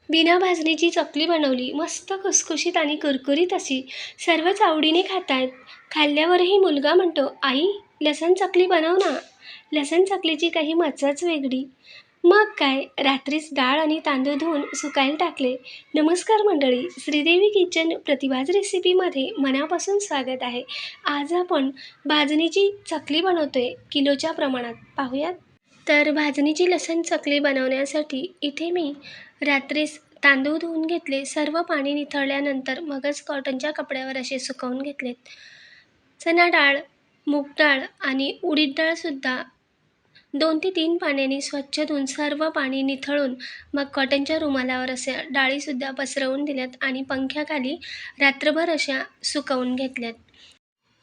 बिना भाजणीची चकली बनवली. मस्त खुसखुशीत आणि कुरकुरीत अशी. सर्वच आवडीने खातायत. खाल्ल्यावरही मुलगा म्हणतो, "आई, लसण चकली बनव ना." लसण चकलीची काही मजाच वेगळी. मग काय, रात्रीच डाळ आणि तांदूळ धुवून सुकायला टाकले. नमस्कार मंडळी, श्रीदेवी किचन प्रतिभाज रेसिपीमध्ये मनापासून स्वागत आहे. आज आपण भाजणीची चकली बनवतोय किलोच्या प्रमाणात. पाहूयात. तर भाजणीची लसण चकली बनवण्यासाठी इथे मी रात्रीच तांदूळ धुवून घेतले. सर्व पाणी निथळल्यानंतर मगच कॉटनच्या कपड्यावर असे सुकवून घेतलेत. चणा डाळ, मूग डाळ आणि उडीद डाळसुद्धा 2 ते 3 पाण्याने स्वच्छ धुवून सर्व पाणी निथळून मग कॉटनच्या रुमालावर अशा डाळीसुद्धा पसरवून दिल्यात आणि पंख्याखाली रात्रभर अशा सुकवून घेतल्यात.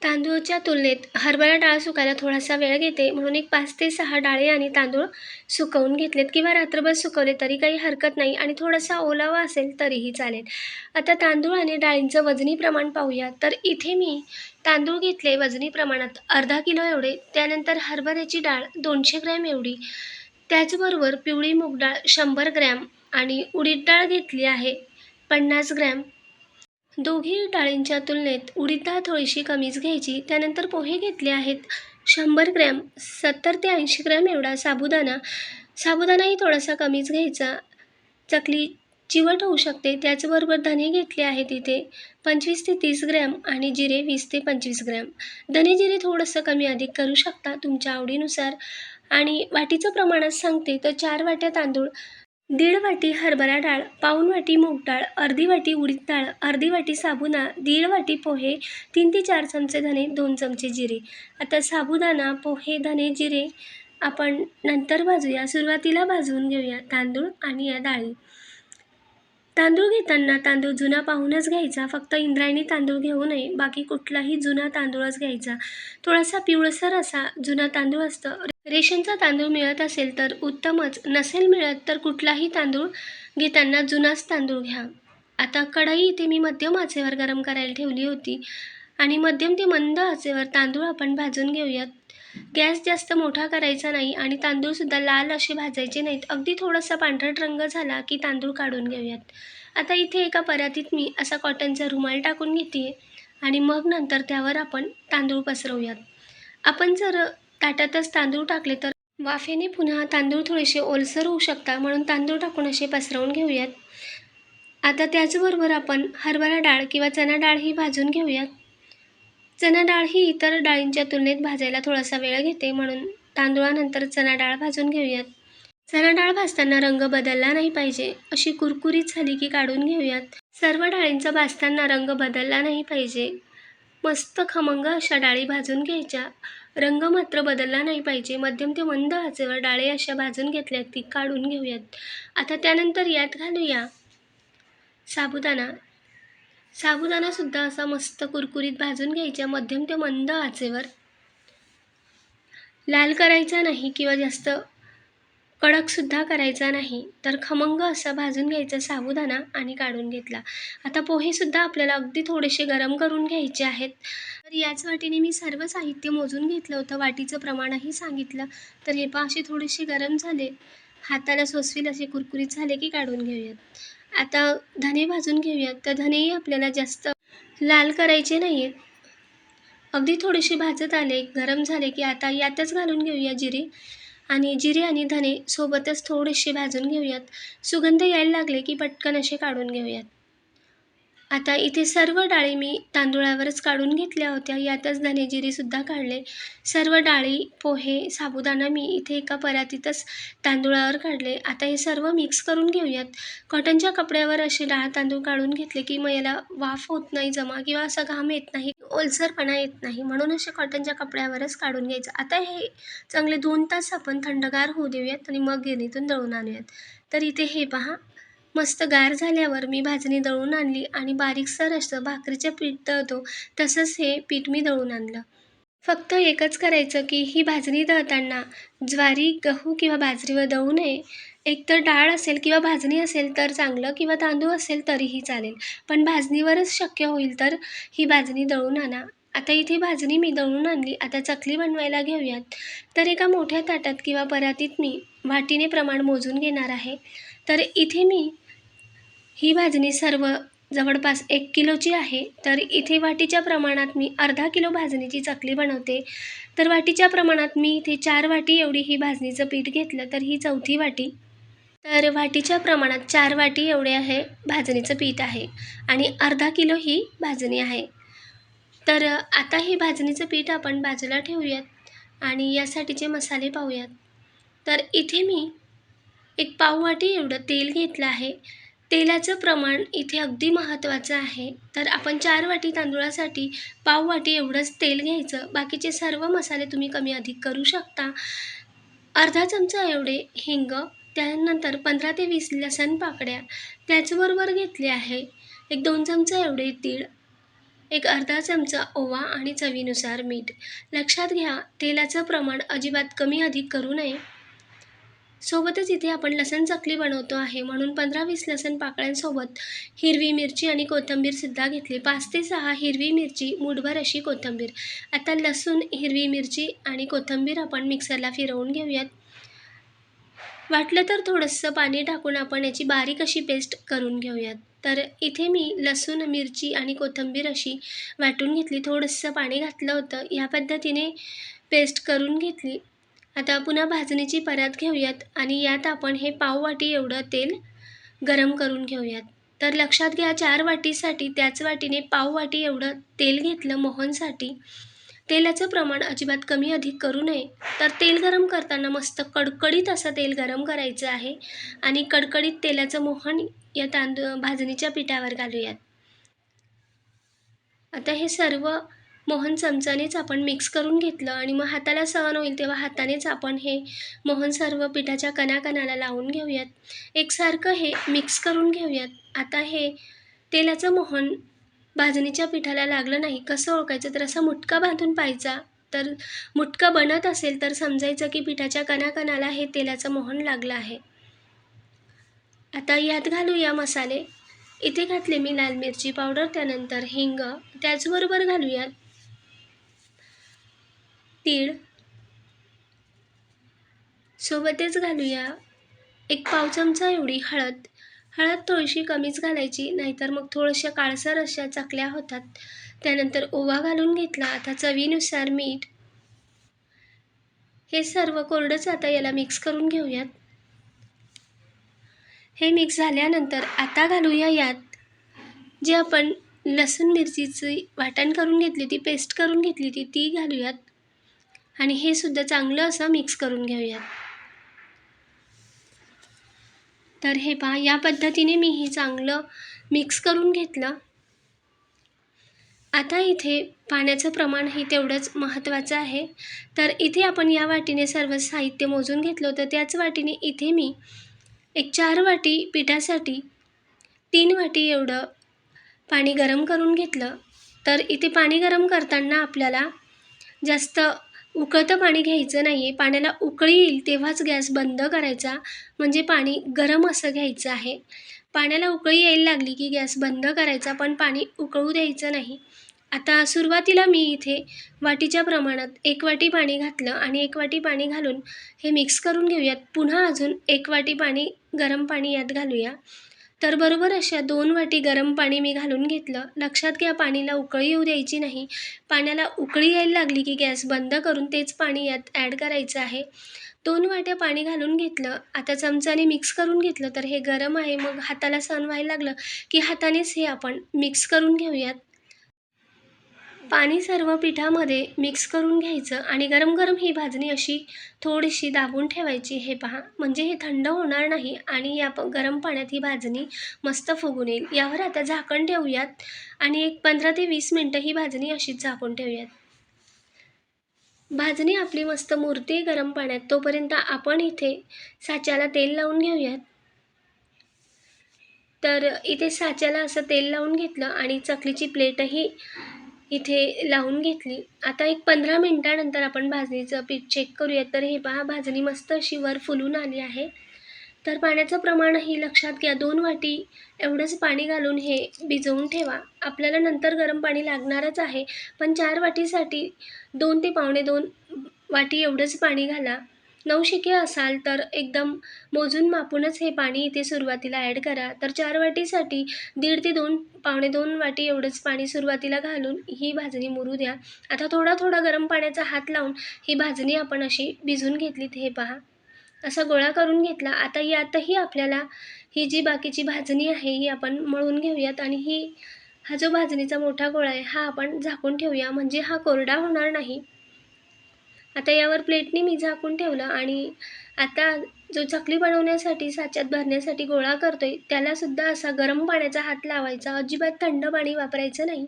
तांदूळच्या तुलनेत हरभरा डाळ सुकायला थोडासा वेळ घेते, म्हणून एक 5 ते 6 डाळी आणि तांदूळ सुकवून घेतलेत किंवा रात्रभर सुकवले तरी काही हरकत नाही आणि थोडासा ओलावा असेल तरीही चालेल. आता तांदूळ आणि डाळींचं वजनी प्रमाण पाहूया. तर इथे मी तांदूळ घेतले वजनी प्रमाणात अर्धा किलो एवढे. त्यानंतर हरभऱ्याची डाळ 200 ग्रॅम एवढी. त्याचबरोबर पिवळी मूग डाळ 100 ग्रॅम आणि उडीद डाळ घेतली आहे 50 ग्रॅम. दोघी डाळींच्या तुलनेत उडीद डाळ थोडीशी कमीच घ्यायची. त्यानंतर पोहे घेतले आहेत 100 ग्रॅम. 70 ते 80 ग्रॅम एवढा साबुदाणा. साबुदाणाही थोडासा कमीच घ्यायचा, चकली चिवट होऊ शकते. त्याचबरोबर धने घेतले आहेत इथे 25 ते 30 ग्रॅम आणि जिरे 20 ते 25 ग्रॅम. धने जिरे थोडंसं कमी अधिक करू शकता तुमच्या आवडीनुसार. आणि वाटीचं प्रमाणात सांगते तर 4 वाट्या तांदूळ, 1.5 वाटी हरभरा डाळ, पाऊण वाटी मूग डाळ, अर्धी वाटी उडीद डाळ, अर्धी वाटी साबुदाणा, 1.5 वाटी पोहे, 3 ते 4 चमचे धने, 2 चमचे जिरे. आता साबुदाणा, पोहे, धने, जिरे आपण नंतर भाजूया. सुरुवातीला भाजवून घेऊया तांदूळ आणि या डाळी. तांदूळ घेताना तांदूळ जुना पाहूनच घ्यायचा. फक्त इंद्रायणी तांदूळ घेऊ नये. बाकी कुठलाही जुना तांदूळच घ्यायचा. थोडासा पिवळसर असा जुना तांदूळ असतं. रेशनचा तांदूळ मिळत असेल तर उत्तमच, नसेल मिळत तर कुठलाही तांदूळ घेताना जुनाच तांदूळ घ्या. आता कढई इथे मी मध्यम आचेवर गरम करायला ठेवली होती आणि मध्यम ते मंद आचेवर तांदूळ आपण भाजून घेऊयात. गॅस जास्त मोठा करायचा नाही आणि तांदूळसुद्धा लाल असे भाजायचे नाहीत. अगदी थोडासा पांढरट रंग झाला की तांदूळ काढून घेऊयात. आता इथे एका परातीत मी असा कॉटनचा रुमाल टाकून घेते आणि मग नंतर त्यावर आपण तांदूळ पसरवूयात. आपण जर ताटातच तांदूळ टाकले तर वाफेने पुन्हा तांदूळ थोडेसे ओलसर होऊ शकतात, म्हणून तांदूळ टाकून असे पसरवून घेऊयात. आता त्याचबरोबर आपण हरभरा डाळ किंवा चणा डाळ ही भाजून घेऊयात. चणा डाळ ही इतर डाळींच्या तुलनेत भाजायला थोडासा वेळ घेते, म्हणून तांदूळानंतर चणा डाळ भाजून घेऊयात. चणा डाळ भाजताना रंग बदलला नाही पाहिजे. अशी कुरकुरीत झाली की काढून घेऊयात. सर्व डाळींचा भाजताना रंग बदलला नाही पाहिजे. मस्त खमंग अशा डाळी भाजून घ्यायच्या. रंग मात्र बदलला नाही पाहिजे. मध्यम ते मंद आचेवर डाळी अशा भाजून घेतल्यात ती काढून घेऊयात. आता त्यानंतर यात घालूया साबुदाणा. साबुदाणासुद्धा असा मस्त कुरकुरीत भाजून घ्यायच्या मध्यम ते मंद आचेवर. लाल करायचा नाही किंवा जास्त कडकसुद्धा करायचा नाही. तर खमंग असा भाजून घ्यायचा साबुदाणा आणि काढून घेतला. आता पोहेसुद्धा आपल्याला अगदी थोडेसे गरम करून घ्यायचे आहेत. तर याच वाटीने मी सर्व साहित्य मोजून घेतलं होतं. वाटीचं प्रमाणही सांगितलं. तर हे पहा असे थोडेसे गरम झाले, हाताला सोसवील असे कुरकुरीत झाले की काढून घेऊयात. आता धने भाजून घेऊयात. तर धनेही आपल्याला जास्त लाल करायचे नाही आहेत. अगदी थोडेसे भाजत आले, गरम झाले की आता यातच घालून घेऊया जिरे. आणि जिरे आणि धने सोबतच थोडेसे भाजून घेऊयात. सुगंध यायला लागले की पटकन असे काढून घेऊयात. आता इथे सर्व डाळी मी तांदूळावरच काढून घेतल्या होत्या. यातच धने जिरेसुद्धा काढले. सर्व डाळी, पोहे, साबुदाणा मी इथे एका परातीतच तांदूळावर काढले. आता हे सर्व मिक्स करून घेऊयात. कॉटनच्या कपड्यावर असे डाळ तांदूळ काढून घेतले की मग याला वाफ होत नाही जमा किंवा असा घाम येत नाही, ओलसरपणा येत नाही, म्हणून असे कॉटनच्या कपड्यावरच काढून घ्यायचं. आता हे चांगले 2 तास आपण थंडगार होऊ देऊयात आणि मग गिरणीतून दळून आणूयात. तर इथे हे पहा, मस्त गार झाल्यावर मी भाजणी दळून आणली आणि बारीकसर असं भाकरीचं पीठ दळतो तसंच हे पीठ मी दळून आणलं. फक्त एकच करायचं की ही भाजणी दळताना ज्वारी, गहू किंवा बाजरीवर दळू नये. एकतर डाळ असेल किंवा भाजणी असेल तर चांगलं, किंवा तांदूळ असेल तरीही चालेल. पण भाजणीवरच शक्य होईल तर ही भाजणी दळून आणा. आता इथे भाजणी मी दळून आणली. आता चकली बनवायला घेऊयात. तर एका मोठ्या ताटात किंवा परातीत मी वाटीने प्रमाण मोजून घेणार आहे. तर इथे मी ही भाजणी सर्व जवळपास 1 किलोची आहे. तर इथे वाटीच्या प्रमाणात मी अर्धा किलो भाजणीची चकली बनवते. तर वाटीच्या प्रमाणात मी इथे 4 वाटी एवढी ही भाजणीचं पीठ घेतलं, तर ही चौथी वाटी. तर वाटीच्या प्रमाणात 4 वाटी एवढे आहे भाजणीचं पीठ आहे आणि अर्धा किलो ही भाजणी आहे. तर आता हे भाजणीचं पीठ आपण बाजूला ठेवूयात आणि यासाठीचे मसाले पाहूयात. तर इथे मी एक पाव वाटी एवढं तेल घेतलं आहे. तेलाचं प्रमाण इथे अगदी महत्त्वाचं आहे. तर आपण 4 वाटी तांदूळासाठी पाव वाटी एवढंच तेल घ्यायचं. बाकीचे सर्व मसाले तुम्ही कमी अधिक करू शकता. अर्धा चमचा एवढे हिंग, त्यानंतर 15 ते 20 लसण पाकळ्या त्याचबरोबर घेतले आहे. एक 2 चमचा एवढे तीळ, एक अर्धा चमचा ओवा आणि चवीनुसार मीठ. लक्षात घ्या, तेलाचं प्रमाण अजिबात कमी अधिक करू नये. सोबतच इथे आपण लसण चकली बनवतो आहे म्हणून 15-20 लसण पाकळ्यांसोबत हिरवी मिरची आणि कोथिंबीरसुद्धा घेतली. 5 ते 6 हिरवी मिरची, मूठभर अशी कोथिंबीर. आता लसूण, हिरवी मिरची आणि कोथिंबीर आपण मिक्सरला फिरवून घेऊयात. वाटलं तर थोडंसं पाणी टाकून आपण याची बारीक अशी पेस्ट करून घेऊयात. तर इथे मी लसूण, मिरची आणि कोथिंबीर अशी वाटून घेतली. थोडंसं पाणी घातलं होतं. या पद्धतीने पेस्ट करून घेतली. आता पुन्हा भाजणीची परात घेऊयात आणि यात आपण हे पाव वाटी एवढं तेल गरम करून घेऊयात. तर लक्षात घ्या, 4 वाटीसाठी त्याच वाटीने पाव वाटी एवढं तेल घेतलं मोहनसाठी. तेलाचं प्रमाण अजिबात कमी अधिक करू नये. तर तेल गरम करताना मस्त कडकडीत असं तेल गरम करायचं आहे आणि कडकडीत तेलाचं मोहन या भाजणीच्या पिठावर घालूयात. आता हे सर्व मोहन चमच्यानेच आपण मिक्स करून घेतलं आणि मग हाताला सहन होईल तेव्हा हातानेच आपण हे मोहन सर्व पिठाच्या कणाकणाला लावून घेऊयात. एकसारखं हे मिक्स करून घेऊयात. आता हे तेलाचं मोहन भाजणीच्या पिठाला लागलं नाही, कसं ओळखायचं? तर असा मुटका बांधून पाहायचा. तर मुटका बनत असेल तर समजायचं की पिठाच्या कणाकणाला हे तेलाचं मोहन लागलं आहे. आता यात घालूया मसाले. इथे घातले मी लाल मिरची पावडर, त्यानंतर हिंग, त्याचबरोबर घालूयात तीळ, सोबतच घालूया एक पाव चमचा एवढी हळद. हळद थोडीशी कमीच घालायची, नाहीतर मग थोड्याशा काळसर अशा चकल्या होतात. त्यानंतर ओवा घालून घेतला. आता चवीनुसार मीठ. हे सर्व कोरडंच आता याला मिक्स करून घेऊयात. हे मिक्स झाल्यानंतर आता घालूया यात जे आपण लसूण मिरचीची वाटण करून घेतली, ती पेस्ट करून घेतली ती घालूयात आणि हे सुद्धा चांगलं असं मिक्स करून घेऊयात. तर हे पहा, या पद्धतीने मी हे चांगलं मिक्स करून घेतलं. आता इथे पाण्याचं प्रमाण हे तेवढंच महत्त्वाचं आहे. तर इथे आपण या वाटीने सर्व साहित्य मोजून घेतलं होतं. त्याच वाटीने इथे मी एक 4 वाटी पिठासाठी 3 वाटी एवढं पाणी गरम करून घेतलं. तर इथे पाणी गरम करताना आपल्याला जास्त उकळतं पाणी घ्यायचं नाही आहे. पाण्याला उकळी येईल तेव्हाच गॅस बंद करायचा, म्हणजे पाणी गरम असं घ्यायचं आहे. पाण्याला उकळी यायला लागली की गॅस बंद करायचा, पण पाणी उकळू द्यायचं नाही. आता सुरुवातीला मी इथे वाटीच्या प्रमाणात 1 वाटी पाणी घातलं आणि 1 वाटी पाणी घालून हे मिक्स करून घेऊयात. पुन्हा अजून 1 वाटी पाणी, गरम पाणी यात घालूया. तर बरोबर अशा 2 वाटी गरम पाणी मी घालून घेतलं. लक्षात घ्या, पाणीला उकळी येऊ द्यायची नाही. पाण्याला उकळी यायला लागली की गॅस बंद करून तेच पाणी यात ॲड करायचं आहे. 2 वाट्या पाणी घालून घेतलं. आता चमच्याने मिक्स करून घेतलं. तर हे गरम आहे, मग हाताला सहन व्हायला लागलं की हातानेच हे आपण मिक्स करून घेऊयात. पाणी सर्व पिठामध्ये मिक्स करून घ्यायचं आणि गरम-गरम ही भाजणी अशी थोडीशी दाबून ठेवायची. हे पहा, म्हणजे हे थंड होणार नाही आणि या गरम पाण्यात ही भाजणी मस्त फुगून येईल. यावर आता झाकण ठेवूयात आणि एक 15 ते 20 मिनटं ही भाजणी अशीच झाकून ठेवूयात. भाजणी आपली मस्त मुरते गरम पाण्यात, तोपर्यंत आपण इथे साच्याला तेल लावून घेऊयात. तर इथे साच्याला असं तेल लावून घेतलं आणि चकलीची प्लेटही इथे लावून घेतली. आता एक 15 मिनिटानंतर आपण भाजणीचं पीठ चेक करूयात. तर हे पहा, भाजणी मस्त अशी वर फुलून आली आहे. तर पाण्याचं प्रमाणही लक्षात घ्या, 2 वाटी एवढंच पाणी घालून हे भिजवून ठेवा. आपल्याला नंतर गरम पाणी लागणारच आहे, पण 4 वाटीसाठी 2 ते पावणे 2 वाटी एवढंच पाणी घाला. नवशिके असाल तर एकदम मोजून मापूनच हे पाणी इथे सुरुवातीला ॲड करा. तर 4 वाटीसाठी 1.5 ते 2 पावणे 2 वाटी एवढंच पाणी सुरुवातीला घालून ही भाजणी मुरू द्या. आता थोडा गरम पाण्याचा हात लावून ही भाजणी आपण अशी भिजवून घेतलीत. हे पहा, असा गोळा करून घेतला. आता यातही आपल्याला ही जी बाकीची भाजणी आहे ही आपण मळून घेऊयात आणि हा जो भाजणीचा मोठा गोळा आहे हा आपण झाकून ठेवूया, म्हणजे हा कोरडा होणार नाही. आता यावर प्लेटने मी झाकून ठेवलं आणि आता जो चकली बनवण्यासाठी साच्यात भरण्यासाठी गोळा करतोय त्यालासुद्धा असा गरम पाण्याचा हात लावायचा. अजिबात थंड पाणी वापरायचं नाही.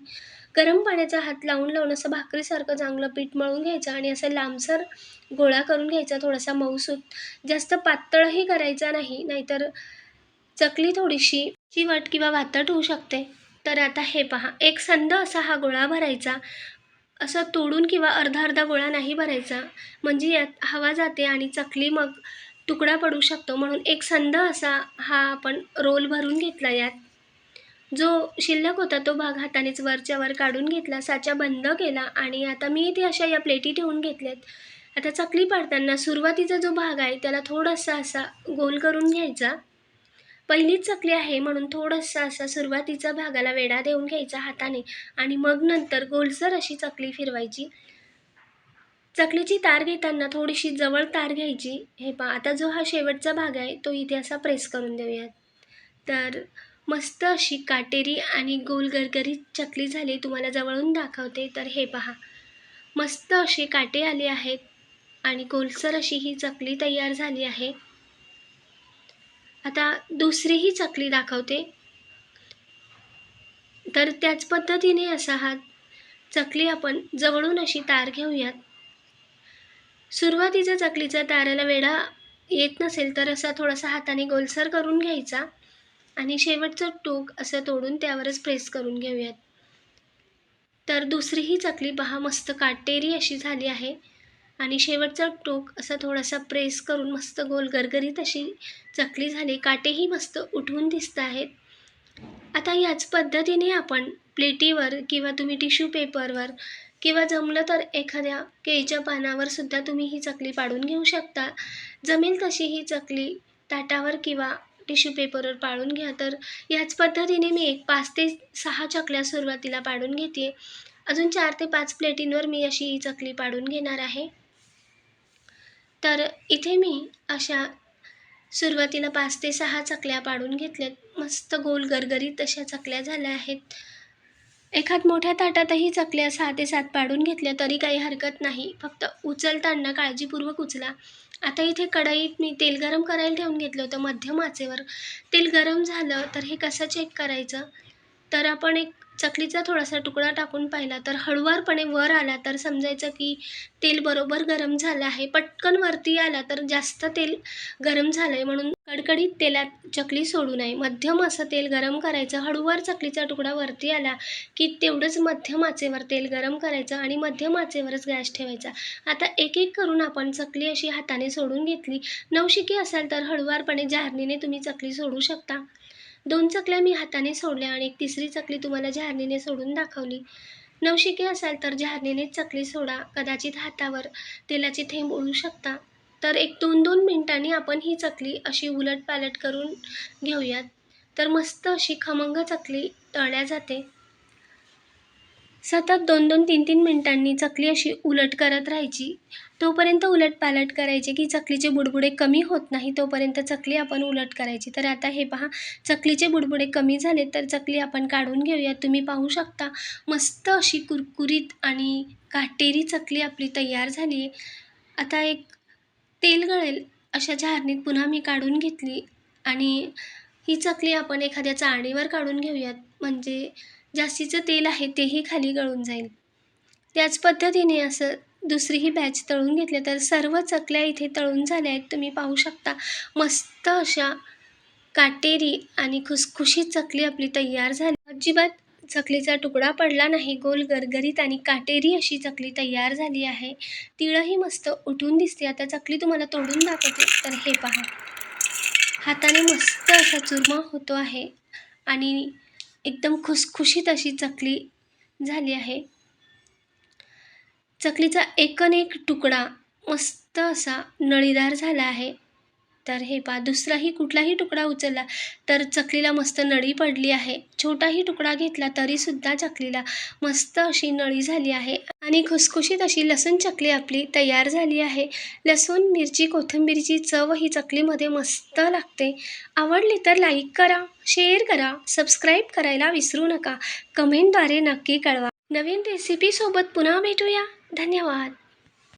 गरम पाण्याचा हात लावून असं भाकरीसारखं चांगलं पीठ मळून घ्यायचं आणि असं लांबसर गोळा करून घ्यायचा, थोडासा मऊसूत. जास्त पातळही करायचा नाही, नाहीतर चकली थोडीशी चिवट किंवा वातट होऊ शकते. तर आता हे पहा, एक संध असा हा गोळा भरायचा. असा तोडून किंवा अर्धा गोळा नाही भरायचा, म्हणजे यात हवा जाते आणि चकली मग तुकडा पडू शकतो. म्हणून एक संध असा हा आपण रोल भरून घेतला. यात जो शिल्लक होता तो भाग हातानेच वरच्या वर काढून घेतला, साचा बंद केला आणि आता मी इथे अशा या प्लेटी ठेवून घेतल्यात. आता चकली पाडताना सुरुवातीचा जो भाग आहे त्याला थोडासा असा गोल करून घ्यायचा. पहिलीच चकली आहे म्हणून थोडासा असा सुरुवातीच्या भागाला वेढा देऊन घ्यायचा हाताने आणि मग नंतर गोलसर अशी चकली फिरवायची. चकलीची तार घेताना थोडीशी जवळ तार घ्यायची. हे पहा, आता जो हा शेवटचा भाग आहे तो इथे असा प्रेस करून देऊयात. तर मस्त अशी काटेरी आणि गोल गरगरीत चकली झाली. तुम्हाला जवळून दाखवते. तर हे पहा, मस्त असे काटे आले आहेत आणि गोलसर अशी ही चकली तयार झाली आहे. आता दुसरीही चकली दाखवते. तर त्याच पद्धतीने असा हा चकली आपण जवळून अशी तार घेऊयात. सुरुवातीचा चकलीचा तारेला वेढा येत नसेल तर असा थोडासा हाताने गोलसर करून घ्यायचा आणि शेवटचं टोक असं तोडून त्यावरच प्रेस करून घेऊयात. तर दुसरीही चकली पहा, मस्त काटेरी अशी झाली आहे आणि शेवटचा टोक असा थोडासा प्रेस करून मस्त गोल गरगरीत अशी चकली झाली. काटेही मस्त उठून दिसत आहेत. आता याच पद्धतीने आपण प्लेटीवर किंवा तुम्ही टिश्यू पेपरवर किंवा जमलं तर एखाद्या केळीच्या पानावर सुद्धा तुम्ही ही चकली पाडून घेऊ शकता. जमेल तशी ही चकली ताटावर किंवा टिश्यू पेपरवर पाडून घ्या. तर याच पद्धतीने मी 5 ते 6 चकल्या सुरुवातीला पाडून घेते. अजून 4 ते 5 प्लेटींवर मी अशी ही चकली पाडून घेणार आहे. तर इथे मी अशा सुरुवातीला 5 ते 6 चकल्या पाडून घेतल्यात. मस्त गोल गरगरीत अशा चकल्या झाल्या आहेत. एखाद मोठ्या ताटातही चकल्या 6 ते 7 पाडून घेतल्या तरी काही हरकत नाही. फक्त उचलताना काळजीपूर्वक उचला. आता इथे कढईत मी तेल गरम करायला ठेवून घेतलं होतं मध्यम आचेवर. तेल गरम झालं तर हे कसं चेक करायचं, तर आपण एक चकलीचा थोडासा तुकडा टाकून पाहिला तर हळुवारपणे वर आला तर समजायचं की तेल बरोबर गरम झालं आहे. पटकन वरती आला तर जास्त तेल गरम झालं आहे, म्हणून कडकडीत तेलात चकली सोडू नये. मध्यम असं तेल गरम करायचं. हळूवार चकलीचा तुकडा वरती आला की तेवढंच मध्यम आचेवर तेल गरम करायचं आणि मध्यम आचेवरच गॅस ठेवायचा. आता एक एक करून आपण चकली अशी हाताने सोडून घेतली. नवशिके असाल तर हळुवारपणे झारणीने तुम्ही चकली सोडू शकता. 2 चकल्या मी हाताने सोडल्या आणि एक तिसरी चकली तुम्हाला झारणीने सोडून दाखवली. नवशिके असाल तर झारणीनेच चकली सोडा. कदाचित हातावर तेलाचे थेंब उडू शकता. तर एक 2-2 मिनिटांनी आपण ही चकली अशी उलटपालट करून घेऊयात. तर मस्त अशी खमंग चकली तळल्या जाते. सतत 2-2, 3-3 मिनिटांनी चकली अशी उलट करत राहायची. तोपर्यंत उलटपालट करायची की चकलीचे बुडबुडे कमी होत नाही, तोपर्यंत चकली आपण उलट करायची. तर आता हे पहा, चकलीचे बुडबुडे कमी झाले तर चकली आपण काढून घेऊया. तुम्ही पाहू शकता मस्त अशी कुरकुरीत आणि काटेरी चकली आपली तयार झाली आहे. आता एक तेल गळेल अशा झारणीत पुन्हा मी काढून घेतली आणि ही चकली आपण एखाद्या चाळणीवर काढून घेऊयात, म्हणजे जास्तीचं तेल आहे तेही खाली गळून जाईल. त्याच पद्धतीने असं दुसरीही बॅच तळून घेतली. तर सर्व चकल्या इथे तळून झाल्या आहेत. तुम्ही पाहू शकता मस्त अशा काटेरी आणि खुसखुशीत चकली आपली तयार झाली. अजिबात चकलीचा तुकडा पडला नाही. गोल गरगरीत आणि काटेरी अशी चकली तयार झाली आहे. तिळही मस्त उठून दिसते. आता चकली तुम्हाला तोडून दाखवते. तर हे पहा, हाताने मस्त असा चुरमा होतो आहे आणि एकदम खुसखुशीत अशी चकली झाली आहे. चकलीचा एकन एक तुकडा मस्त मस्त असा नळीदार झाला आहे. तर हे पहा, दुसराही कुठलाही तुकडा उचलला तर चकलीला मस्त नळी पडली आहे. छोटाही तुकडा घेतला तरीसुद्धा चकलीला मस्त अशी नळी झाली आहे आणि खुसखुशीत अशी लसूण चकली आपली तयार झाली आहे. लसूण, मिरची, कोथिंबीरची चव ही चकलीमध्ये मस्त लागते. आवडली तर लाईक करा, शेअर करा, सबस्क्राईब करायला विसरू नका. कमेंटद्वारे नक्की कळवा. नवीन रेसिपीसोबत पुन्हा भेटूया. धन्यवाद.